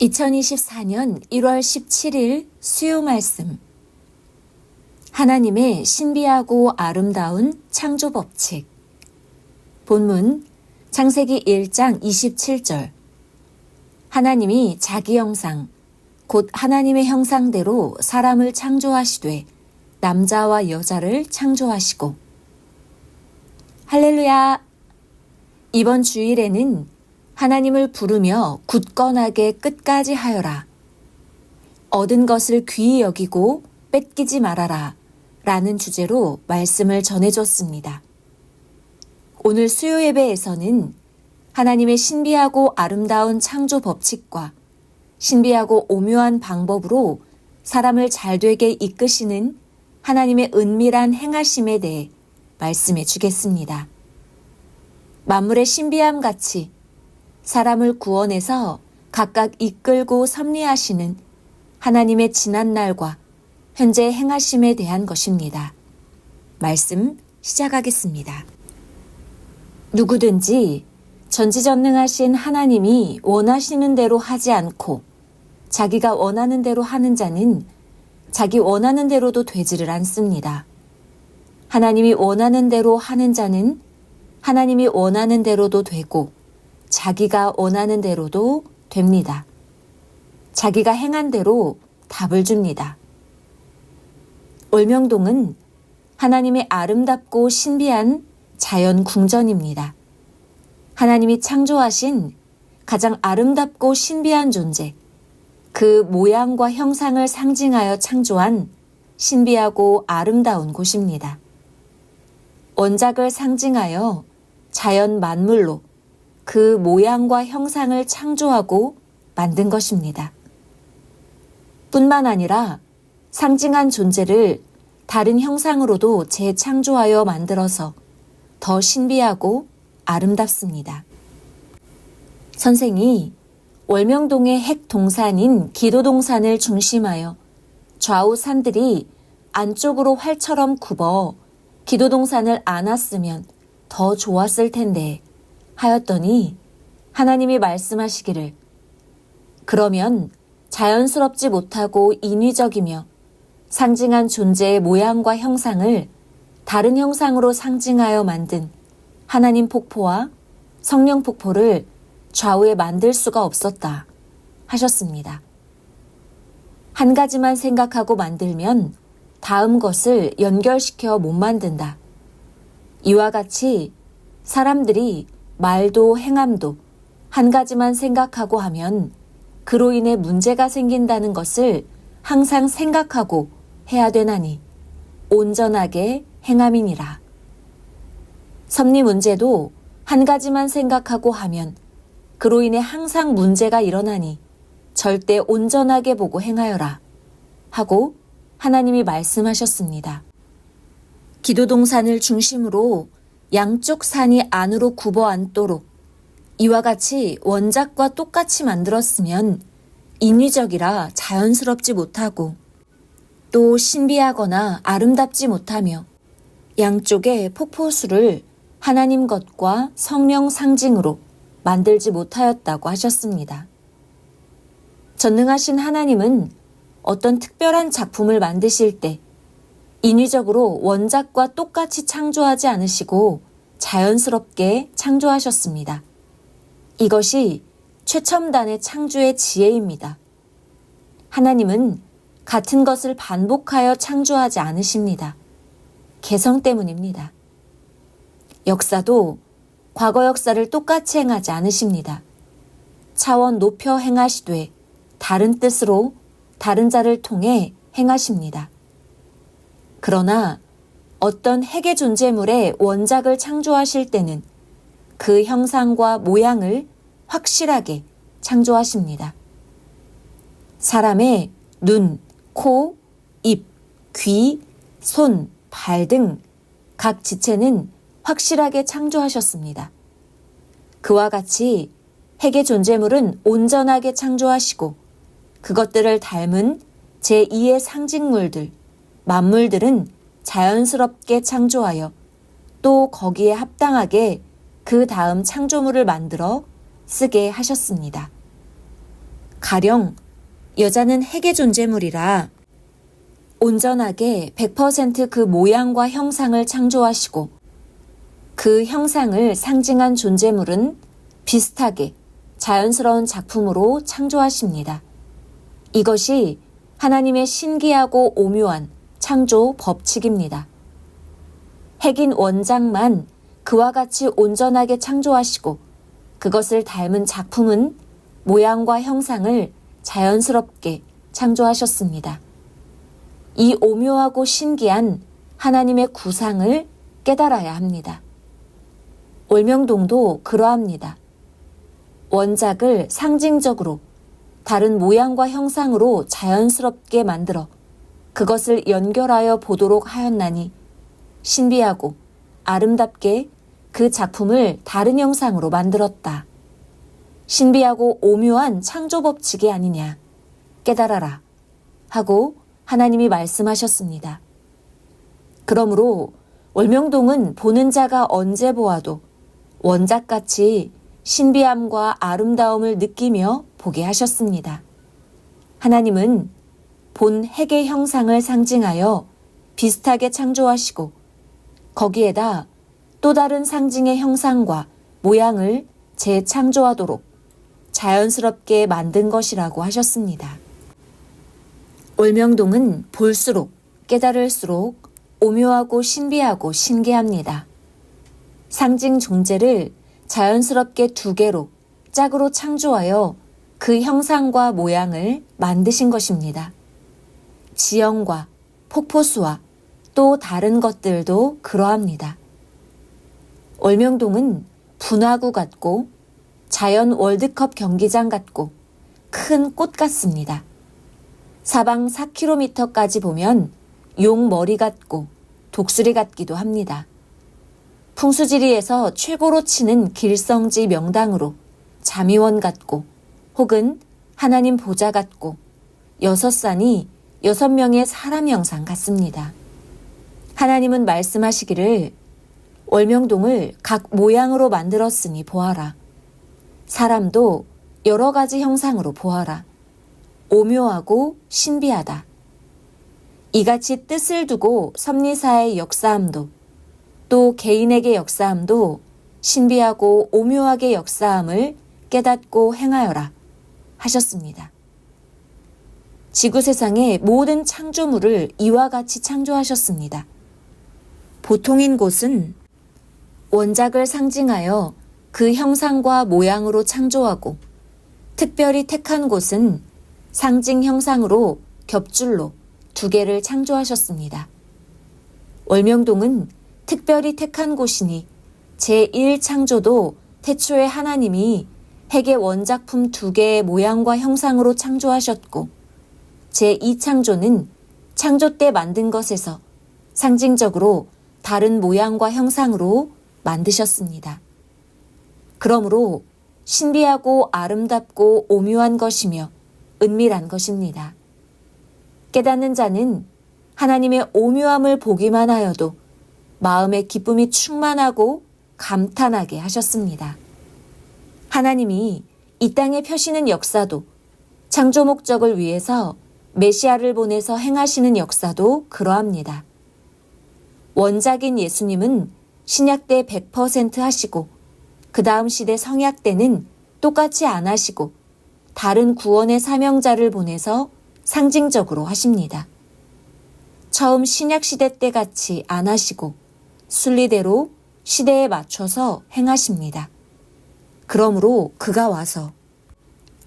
2024년 1월 17일 수요 말씀. 하나님의 신비하고 아름다운 창조 법칙. 본문 창세기 1장 27절. 하나님이 자기 형상, 곧 하나님의 형상대로 사람을 창조하시되 남자와 여자를 창조하시고. 할렐루야! 이번 주일에는 하나님을 부르며 굳건하게 끝까지 하여라. 얻은 것을 귀히 여기고 뺏기지 말아라. 라는 주제로 말씀을 전해줬습니다. 오늘 수요 예배에서는 하나님의 신비하고 아름다운 창조 법칙과 신비하고 오묘한 방법으로 사람을 잘되게 이끄시는 하나님의 은밀한 행하심에 대해 말씀해 주겠습니다. 만물의 신비함 같이 사람을 구원해서 각각 이끌고 섭리하시는 하나님의 지난날과 현재 행하심에 대한 것입니다. 말씀 시작하겠습니다. 누구든지 전지전능하신 하나님이 원하시는 대로 하지 않고 자기가 원하는 대로 하는 자는 자기 원하는 대로도 되지를 않습니다. 하나님이 원하는 대로 하는 자는 하나님이 원하는 대로도 되고 자기가 원하는 대로도 됩니다. 자기가 행한 대로 답을 줍니다. 올명동은 하나님의 아름답고 신비한 자연 궁전입니다. 하나님이 창조하신 가장 아름답고 신비한 존재, 그 모양과 형상을 상징하여 창조한 신비하고 아름다운 곳입니다. 원작을 상징하여 자연 만물로 그 모양과 형상을 창조하고 만든 것입니다. 뿐만 아니라 상징한 존재를 다른 형상으로도 재창조하여 만들어서 더 신비하고 아름답습니다. 선생이 월명동의 핵 동산인 기도동산을 중심하여 좌우 산들이 안쪽으로 활처럼 굽어 기도동산을 안았으면 더 좋았을 텐데 하였더니 하나님이 말씀하시기를 그러면 자연스럽지 못하고 인위적이며 상징한 존재의 모양과 형상을 다른 형상으로 상징하여 만든 하나님 폭포와 성령 폭포를 좌우에 만들 수가 없었다 하셨습니다. 한 가지만 생각하고 만들면 다음 것을 연결시켜 못 만든다. 이와 같이 사람들이 말도 행함도 한 가지만 생각하고 하면 그로 인해 문제가 생긴다는 것을 항상 생각하고 해야 되나니 온전하게 행함이니라. 섭리 문제도 한 가지만 생각하고 하면 그로 인해 항상 문제가 일어나니 절대 온전하게 보고 행하여라 하고 하나님이 말씀하셨습니다. 기도동산을 중심으로 양쪽 산이 안으로 굽어 앉도록 이와 같이 원작과 똑같이 만들었으면 인위적이라 자연스럽지 못하고 또 신비하거나 아름답지 못하며 양쪽의 폭포수를 하나님 것과 성령 상징으로 만들지 못하였다고 하셨습니다. 전능하신 하나님은 어떤 특별한 작품을 만드실 때 인위적으로 원작과 똑같이 창조하지 않으시고 자연스럽게 창조하셨습니다. 이것이 최첨단의 창조의 지혜입니다. 하나님은 같은 것을 반복하여 창조하지 않으십니다. 개성 때문입니다. 역사도 과거 역사를 똑같이 행하지 않으십니다. 차원 높여 행하시되 다른 뜻으로 다른 자를 통해 행하십니다. 그러나 어떤 핵의 존재물의 원작을 창조하실 때는 그 형상과 모양을 확실하게 창조하십니다. 사람의 눈, 코, 입, 귀, 손, 발 등 각 지체는 확실하게 창조하셨습니다. 그와 같이 핵의 존재물은 온전하게 창조하시고 그것들을 닮은 제2의 상징물들, 만물들은 자연스럽게 창조하여 또 거기에 합당하게 그 다음 창조물을 만들어 쓰게 하셨습니다. 가령 여자는 핵의 존재물이라 온전하게 100% 그 모양과 형상을 창조하시고 그 형상을 상징한 존재물은 비슷하게 자연스러운 작품으로 창조하십니다. 이것이 하나님의 신기하고 오묘한 창조 법칙입니다. 핵인 원작만 그와 같이 온전하게 창조하시고 그것을 닮은 작품은 모양과 형상을 자연스럽게 창조하셨습니다. 이 오묘하고 신기한 하나님의 구상을 깨달아야 합니다. 월명동도 그러합니다. 원작을 상징적으로 다른 모양과 형상으로 자연스럽게 만들어 그것을 연결하여 보도록 하였나니 신비하고 아름답게 그 작품을 다른 형상으로 만들었다. 신비하고 오묘한 창조 법칙이 아니냐 깨달아라 하고 하나님이 말씀하셨습니다. 그러므로 월명동은 보는 자가 언제 보아도 원작같이 신비함과 아름다움을 느끼며 보게 하셨습니다. 하나님은 본 핵의 형상을 상징하여 비슷하게 창조하시고 거기에다 또 다른 상징의 형상과 모양을 재창조하도록 자연스럽게 만든 것이라고 하셨습니다. 월명동은 볼수록 깨달을수록 오묘하고 신비하고 신기합니다. 상징 존재를 자연스럽게 두 개로 짝으로 창조하여 그 형상과 모양을 만드신 것입니다. 지형과 폭포수와 또 다른 것들도 그러합니다. 월명동은 분화구 같고 자연 월드컵 경기장 같고 큰 꽃 같습니다. 사방 4km까지 보면 용 머리 같고 독수리 같기도 합니다. 풍수지리에서 최고로 치는 길성지 명당으로 자미원 같고 혹은 하나님 보좌 같고 6산이 6명의 사람 형상 같습니다. 하나님은 말씀하시기를 월명동을 각 모양으로 만들었으니 보아라. 사람도 여러 가지 형상으로 보아라. 오묘하고 신비하다. 이같이 뜻을 두고 섭리사의 역사함도 또 개인에게 역사함도 신비하고 오묘하게 역사함을 깨닫고 행하여라 하셨습니다. 지구 세상의 모든 창조물을 이와 같이 창조하셨습니다. 보통인 곳은 원작을 상징하여 그 형상과 모양으로 창조하고 특별히 택한 곳은 상징 형상으로 겹줄로 두 개를 창조하셨습니다. 월명동은 특별히 택한 곳이니 제1창조도 태초에 하나님이 핵의 원작품 두 개의 모양과 형상으로 창조하셨고 제2창조는 창조 때 만든 것에서 상징적으로 다른 모양과 형상으로 만드셨습니다. 그러므로 신비하고 아름답고 오묘한 것이며 은밀한 것입니다. 깨닫는 자는 하나님의 오묘함을 보기만 하여도 마음의 기쁨이 충만하고 감탄하게 하셨습니다. 하나님이 이 땅에 펴시는 역사도 창조 목적을 위해서 메시아를 보내서 행하시는 역사도 그러합니다. 원작인 예수님은 신약 때 100% 하시고 그 다음 시대 성약 때는 똑같이 안 하시고 다른 구원의 사명자를 보내서 상징적으로 하십니다. 처음 신약 시대 때 같이 안 하시고 순리대로 시대에 맞춰서 행하십니다. 그러므로 그가 와서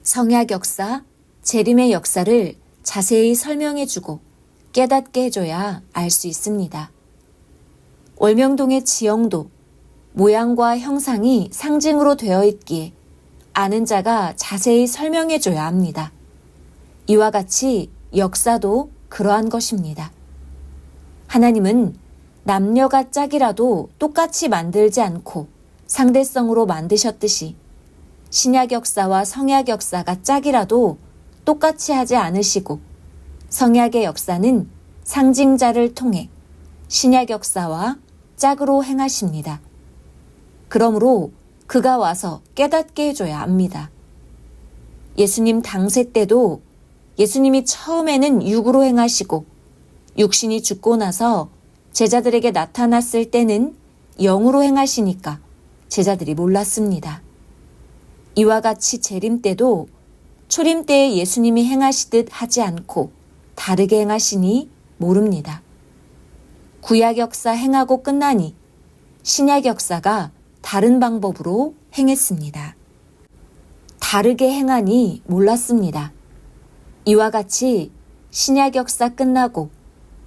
성약 역사, 재림의 역사를 자세히 설명해주고 깨닫게 해줘야 알 수 있습니다. 월명동의 지형도 모양과 형상이 상징으로 되어 있기에 아는 자가 자세히 설명해줘야 합니다. 이와 같이 역사도 그러한 것입니다. 하나님은 남녀가 짝이라도 똑같이 만들지 않고 상대성으로 만드셨듯이 신약 역사와 성약 역사가 짝이라도 똑같이 하지 않으시고 성약의 역사는 상징자를 통해 신약 역사와 짝으로 행하십니다. 그러므로 그가 와서 깨닫게 해줘야 합니다. 예수님 당세 때도 예수님이 처음에는 육으로 행하시고 육신이 죽고 나서 제자들에게 나타났을 때는 영으로 행하시니까 제자들이 몰랐습니다. 이와 같이 재림 때도 초림 때에 예수님이 행하시듯 하지 않고 다르게 행하시니 모릅니다. 구약 역사 행하고 끝나니 신약 역사가 다른 방법으로 행했습니다. 다르게 행하니 몰랐습니다. 이와 같이 신약 역사 끝나고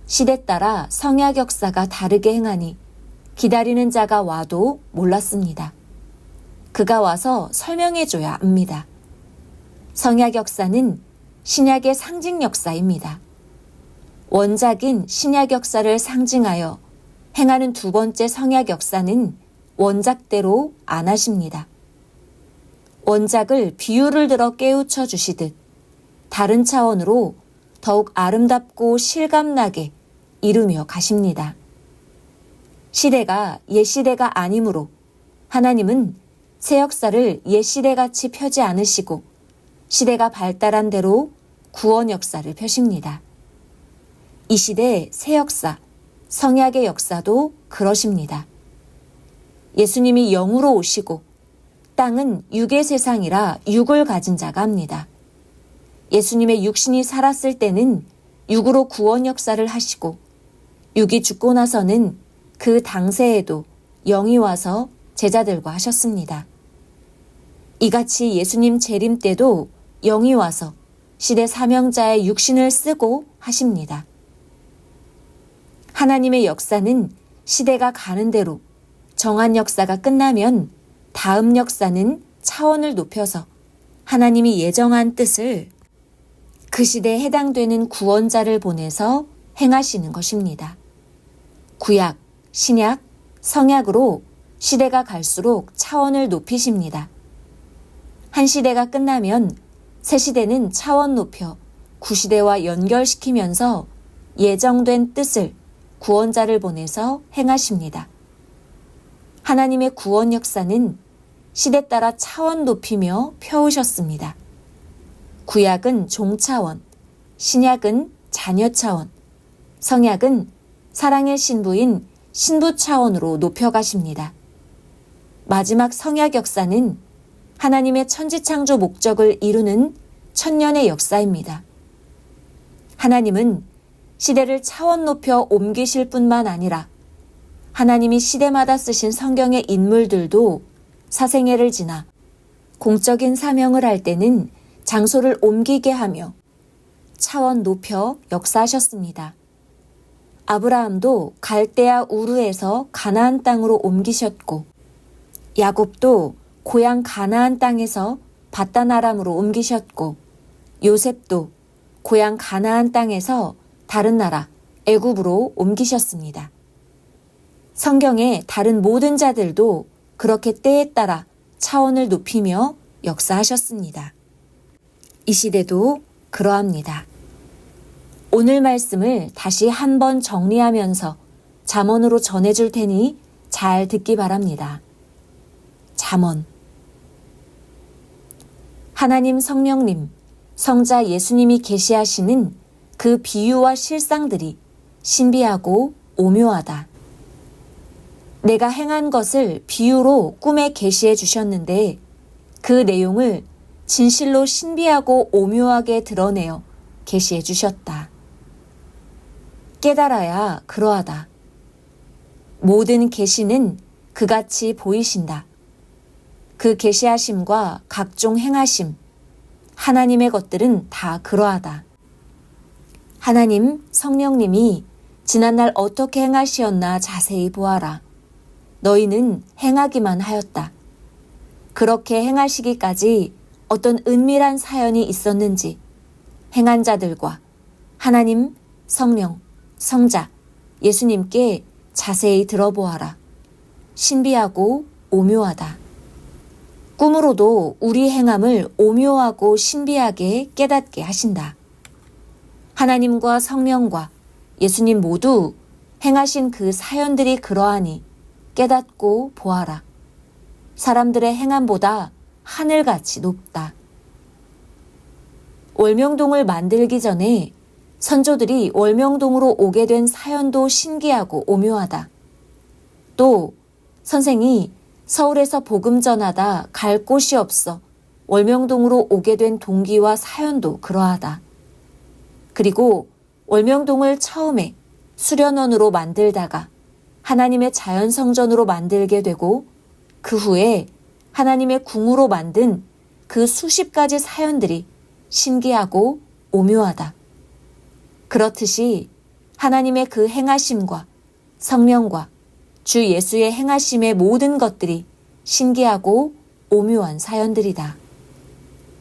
시대 따라 성약 역사가 다르게 행하니 기다리는 자가 와도 몰랐습니다. 그가 와서 설명해줘야 합니다. 성약 역사는 신약의 상징 역사입니다. 원작인 신약 역사를 상징하여 행하는 두 번째 성약 역사는 원작대로 안 하십니다. 원작을 비유를 들어 깨우쳐 주시듯 다른 차원으로 더욱 아름답고 실감나게 이루며 가십니다. 시대가 옛 시대가 아니므로 하나님은 새 역사를 옛 시대같이 펴지 않으시고 시대가 발달한 대로 구원 역사를 펴십니다. 이 시대의 새 역사, 성약의 역사도 그러십니다. 예수님이 영으로 오시고 땅은 육의 세상이라 육을 가진 자가 합니다. 예수님의 육신이 살았을 때는 육으로 구원 역사를 하시고 육이 죽고 나서는 그 당세에도 영이 와서 제자들과 하셨습니다. 이같이 예수님 재림 때도 영이 와서 시대 사명자의 육신을 쓰고 하십니다. 하나님의 역사는 시대가 가는 대로 정한 역사가 끝나면 다음 역사는 차원을 높여서 하나님이 예정한 뜻을 그 시대에 해당되는 구원자를 보내서 행하시는 것입니다. 구약, 신약, 성약으로 시대가 갈수록 차원을 높이십니다. 한 시대가 끝나면 새 시대는 차원 높여 구시대와 연결시키면서 예정된 뜻을 구원자를 보내서 행하십니다. 하나님의 구원 역사는 시대 따라 차원 높이며 펴우셨습니다. 구약은 종차원, 신약은 자녀 차원, 성약은 사랑의 신부인 신부 차원으로 높여가십니다. 마지막 성약 역사는 하나님의 천지창조 목적을 이루는 천년의 역사입니다. 하나님은 시대를 차원 높여 옮기실 뿐만 아니라 하나님이 시대마다 쓰신 성경의 인물들도 사생애를 지나 공적인 사명을 할 때는 장소를 옮기게 하며 차원 높여 역사하셨습니다. 아브라함도 갈대아 우르에서 가나안 땅으로 옮기셨고 야곱도 고향 가나안 땅에서 바단 아람으로 옮기셨고 요셉도 고향 가나안 땅에서 다른 나라 애굽으로 옮기셨습니다. 성경의 다른 모든 자들도 그렇게 때에 따라 차원을 높이며 역사하셨습니다. 이 시대도 그러합니다. 오늘 말씀을 다시 한번 정리하면서 잠언으로 전해줄 테니 잘 듣기 바랍니다. 잠언. 하나님 성령님, 성자 예수님이 계시하시는 그 비유와 실상들이 신비하고 오묘하다. 내가 행한 것을 비유로 꿈에 계시해 주셨는데 그 내용을 진실로 신비하고 오묘하게 드러내어 계시해 주셨다. 깨달아야 그러하다. 모든 계시는 그같이 보이신다. 그 계시하심과 각종 행하심, 하나님의 것들은 다 그러하다. 하나님 성령님이 지난날 어떻게 행하시었나 자세히 보아라. 너희는 행하기만 하였다. 그렇게 행하시기까지 어떤 은밀한 사연이 있었는지 행한 자들과 하나님, 성령, 성자, 예수님께 자세히 들어보아라. 신비하고 오묘하다. 꿈으로도 우리 행함을 오묘하고 신비하게 깨닫게 하신다. 하나님과 성령과 예수님 모두 행하신 그 사연들이 그러하니 깨닫고 보아라. 사람들의 행함보다 하늘같이 높다. 월명동을 만들기 전에 선조들이 월명동으로 오게 된 사연도 신기하고 오묘하다. 또 선생이 서울에서 복음 전하다 갈 곳이 없어 월명동으로 오게 된 동기와 사연도 그러하다. 그리고 월명동을 처음에 수련원으로 만들다가 하나님의 자연성전으로 만들게 되고 그 후에 하나님의 궁으로 만든 그 수십 가지 사연들이 신기하고 오묘하다. 그렇듯이 하나님의 그 행하심과 성령과 주 예수의 행하심의 모든 것들이 신기하고 오묘한 사연들이다.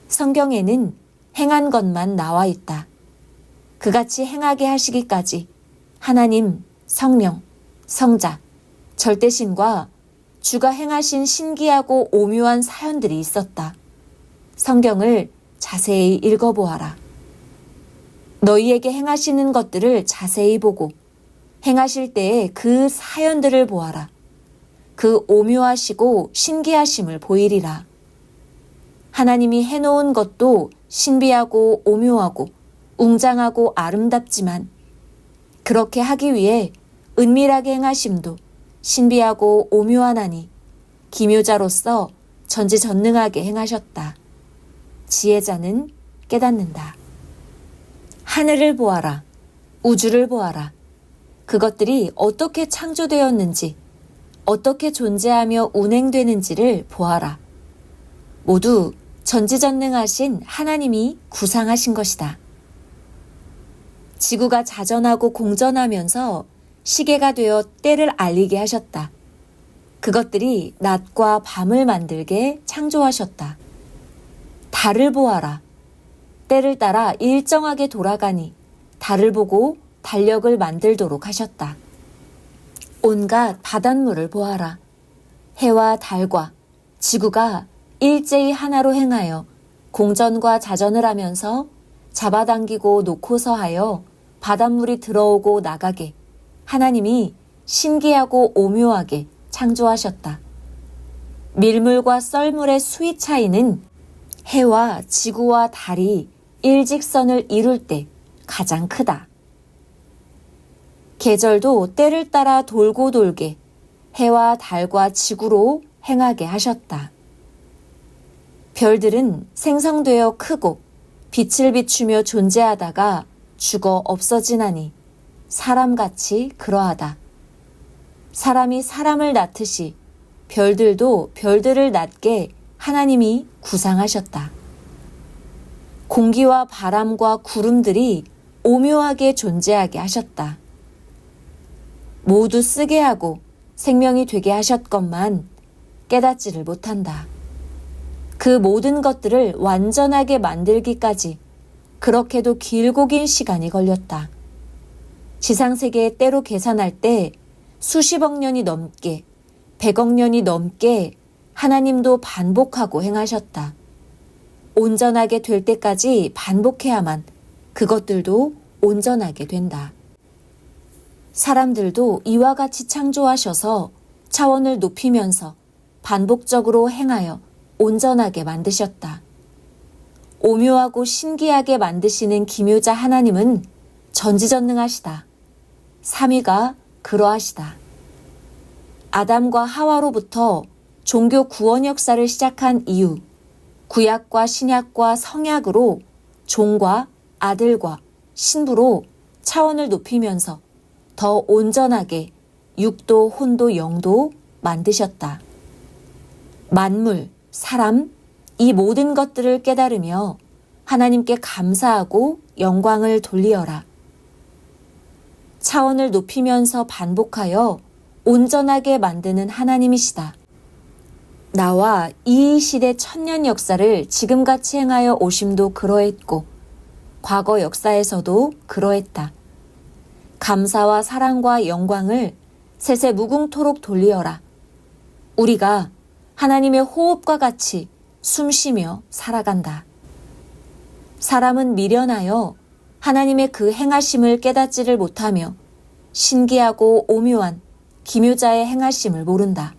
성경에는 행한 것만 나와 있다. 그같이 행하게 하시기까지 하나님, 성령, 성자, 절대신과 주가 행하신 신기하고 오묘한 사연들이 있었다. 성경을 자세히 읽어보아라. 너희에게 행하시는 것들을 자세히 보고 행하실 때에 그 사연들을 보아라. 그 오묘하시고 신기하심을 보이리라. 하나님이 해놓은 것도 신비하고 오묘하고 웅장하고 아름답지만 그렇게 하기 위해 은밀하게 행하심도 신비하고 오묘하나니 기묘자로서 전지전능하게 행하셨다. 지혜자는 깨닫는다. 하늘을 보아라. 우주를 보아라. 그것들이 어떻게 창조되었는지, 어떻게 존재하며 운행되는지를 보아라. 모두 전지전능하신 하나님이 구상하신 것이다. 지구가 자전하고 공전하면서 시계가 되어 때를 알리게 하셨다. 그것들이 낮과 밤을 만들게 창조하셨다. 달을 보아라. 때를 따라 일정하게 돌아가니 달을 보고 달력을 만들도록 하셨다. 온갖 바닷물을 보아라. 해와 달과 지구가 일제히 하나로 행하여 공전과 자전을 하면서 잡아당기고 놓고서 하여 바닷물이 들어오고 나가게 하나님이 신기하고 오묘하게 창조하셨다. 밀물과 썰물의 수위 차이는 해와 지구와 달이 일직선을 이룰 때 가장 크다. 계절도 때를 따라 돌고 돌게 해와 달과 지구로 행하게 하셨다. 별들은 생성되어 크고 빛을 비추며 존재하다가 죽어 없어지나니 사람같이 그러하다. 사람이 사람을 낳듯이 별들도 별들을 낳게 하나님이 구상하셨다. 공기와 바람과 구름들이 오묘하게 존재하게 하셨다. 모두 쓰게 하고 생명이 되게 하셨건만 깨닫지를 못한다. 그 모든 것들을 완전하게 만들기까지 그렇게도 길고 긴 시간이 걸렸다. 지상세계의 때로 계산할 때 수십억 년이 넘게, 100억 년이 넘게 하나님도 반복하고 행하셨다. 온전하게 될 때까지 반복해야만 그것들도 온전하게 된다. 사람들도 이와 같이 창조하셔서 차원을 높이면서 반복적으로 행하여 온전하게 만드셨다. 오묘하고 신기하게 만드시는 기묘자 하나님은 전지전능하시다. 삼위가 그러하시다. 아담과 하와로부터 종교 구원 역사를 시작한 이후 구약과 신약과 성약으로 종과 아들과 신부로 차원을 높이면서 더 온전하게 육도, 혼도, 영도 만드셨다. 만물, 사람, 이 모든 것들을 깨달으며 하나님께 감사하고 영광을 돌리어라. 차원을 높이면서 반복하여 온전하게 만드는 하나님이시다. 나와 이 시대 천년 역사를 지금같이 행하여 오심도 그러했고 과거 역사에서도 그러했다. 감사와 사랑과 영광을 셋에 무궁토록 돌리어라. 우리가 하나님의 호흡과 같이 숨쉬며 살아간다. 사람은 미련하여 하나님의 그 행하심을 깨닫지를 못하며 신기하고 오묘한 기묘자의 행하심을 모른다.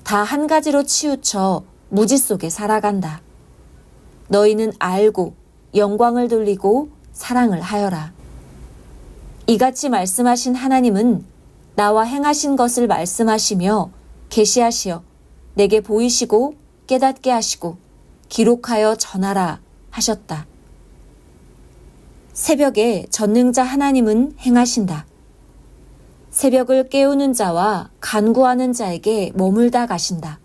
다 한 가지로 치우쳐 무지 속에 살아간다. 너희는 알고 영광을 돌리고 사랑을 하여라. 이같이 말씀하신 하나님은 나와 행하신 것을 말씀하시며 계시하시어 내게 보이시고 깨닫게 하시고 기록하여 전하라 하셨다. 새벽에 전능자 하나님은 행하신다. 새벽을 깨우는 자와 간구하는 자에게 머물다 가신다.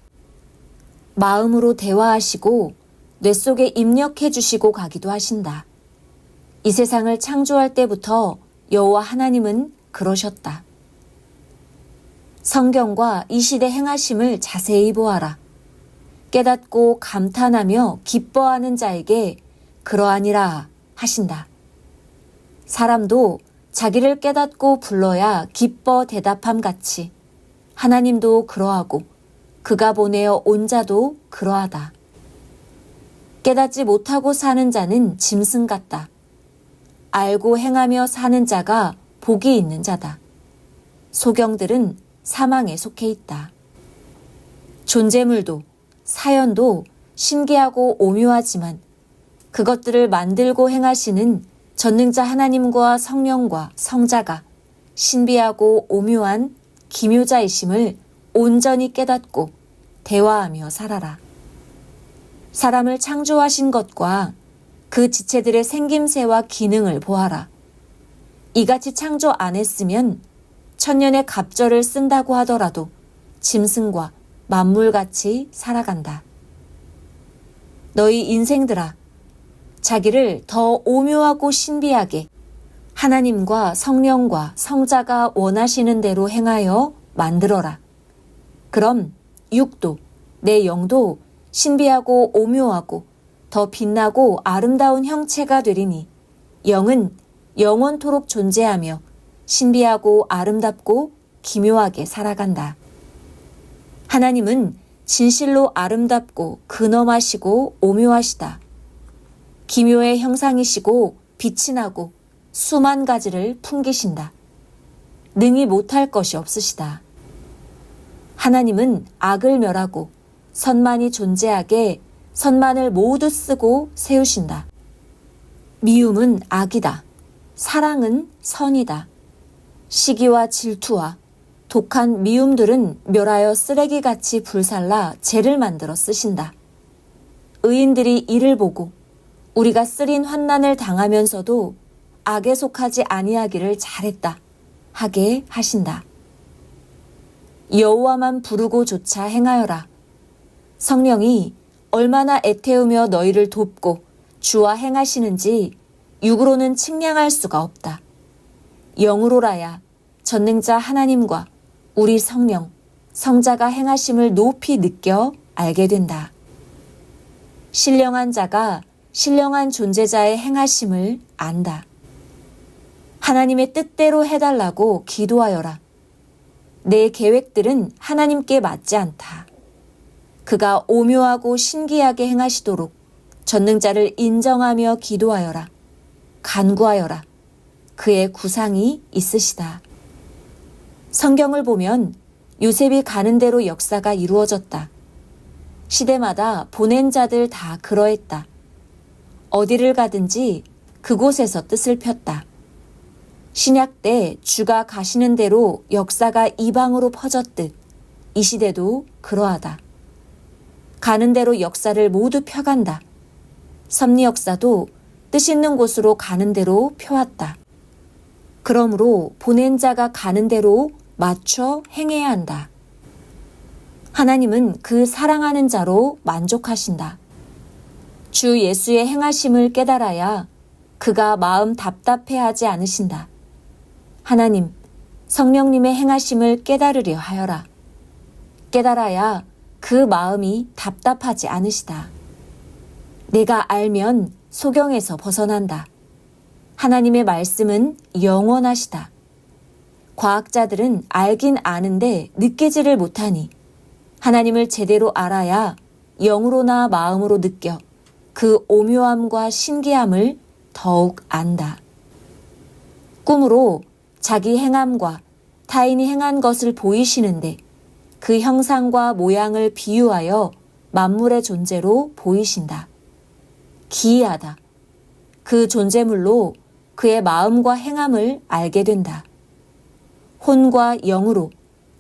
마음으로 대화하시고 뇌 속에 입력해 주시고 가기도 하신다. 이 세상을 창조할 때부터 여호와 하나님은 그러셨다. 성경과 이 시대 행하심을 자세히 보아라. 깨닫고 감탄하며 기뻐하는 자에게 그러하니라 하신다. 사람도 자기를 깨닫고 불러야 기뻐 대답함 같이 하나님도 그러하고 그가 보내어 온 자도 그러하다. 깨닫지 못하고 사는 자는 짐승 같다. 알고 행하며 사는 자가 복이 있는 자다. 소경들은 사망에 속해 있다. 존재물도 사연도 신기하고 오묘하지만 그것들을 만들고 행하시는 전능자 하나님과 성령과 성자가 신비하고 오묘한 기묘자이심을 온전히 깨닫고 대화하며 살아라. 사람을 창조하신 것과 그 지체들의 생김새와 기능을 보아라. 이같이 창조 안 했으면 천년의 갑절을 쓴다고 하더라도 짐승과 만물같이 살아간다. 너희 인생들아, 자기를 더 오묘하고 신비하게 하나님과 성령과 성자가 원하시는 대로 행하여 만들어라. 그럼 육도, 내 영도 신비하고 오묘하고 더 빛나고 아름다운 형체가 되리니 영은 영원토록 존재하며 신비하고 아름답고 기묘하게 살아간다. 하나님은 진실로 아름답고 근엄하시고 오묘하시다. 기묘의 형상이시고 빛이 나고 수만 가지를 풍기신다. 능히 못할 것이 없으시다. 하나님은 악을 멸하고 선만이 존재하게 선만을 모두 쓰고 세우신다. 미움은 악이다. 사랑은 선이다. 시기와 질투와 독한 미움들은 멸하여 쓰레기같이 불살라 재를 만들어 쓰신다. 의인들이 이를 보고 우리가 쓰린 환난을 당하면서도 악에 속하지 아니하기를 잘했다 하게 하신다. 여호와만 부르고조차 행하여라. 성령이 얼마나 애태우며 너희를 돕고 주와 행하시는지 육으로는 측량할 수가 없다. 영으로라야 전능자 하나님과 우리 성령, 성자가 행하심을 높이 느껴 알게 된다. 신령한 자가 신령한 존재자의 행하심을 안다. 하나님의 뜻대로 해달라고 기도하여라. 내 계획들은 하나님께 맞지 않다. 그가 오묘하고 신기하게 행하시도록 전능자를 인정하며 기도하여라. 간구하여라. 그의 구상이 있으시다. 성경을 보면 요셉이 가는 대로 역사가 이루어졌다. 시대마다 보낸 자들 다 그러했다. 어디를 가든지 그곳에서 뜻을 폈다. 신약 때 주가 가시는 대로 역사가 이방으로 퍼졌듯 이 시대도 그러하다. 가는 대로 역사를 모두 펴간다. 섭리 역사도 뜻 있는 곳으로 가는 대로 펴왔다. 그러므로 보낸 자가 가는 대로 맞춰 행해야 한다. 하나님은 그 사랑하는 자로 만족하신다. 주 예수의 행하심을 깨달아야 그가 마음 답답해하지 않으신다. 하나님, 성령님의 행하심을 깨달으려 하여라. 깨달아야 그 마음이 답답하지 않으시다. 내가 알면 소경에서 벗어난다. 하나님의 말씀은 영원하시다. 과학자들은 알긴 아는데 느끼지를 못하니 하나님을 제대로 알아야 영으로나 마음으로 느껴 그 오묘함과 신기함을 더욱 안다. 꿈으로 자기 행함과 타인이 행한 것을 보이시는데 그 형상과 모양을 비유하여 만물의 존재로 보이신다. 기이하다. 그 존재물로 그의 마음과 행함을 알게 된다. 혼과 영으로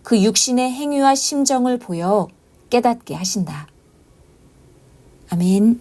그 육신의 행위와 심정을 보여 깨닫게 하신다. 아멘.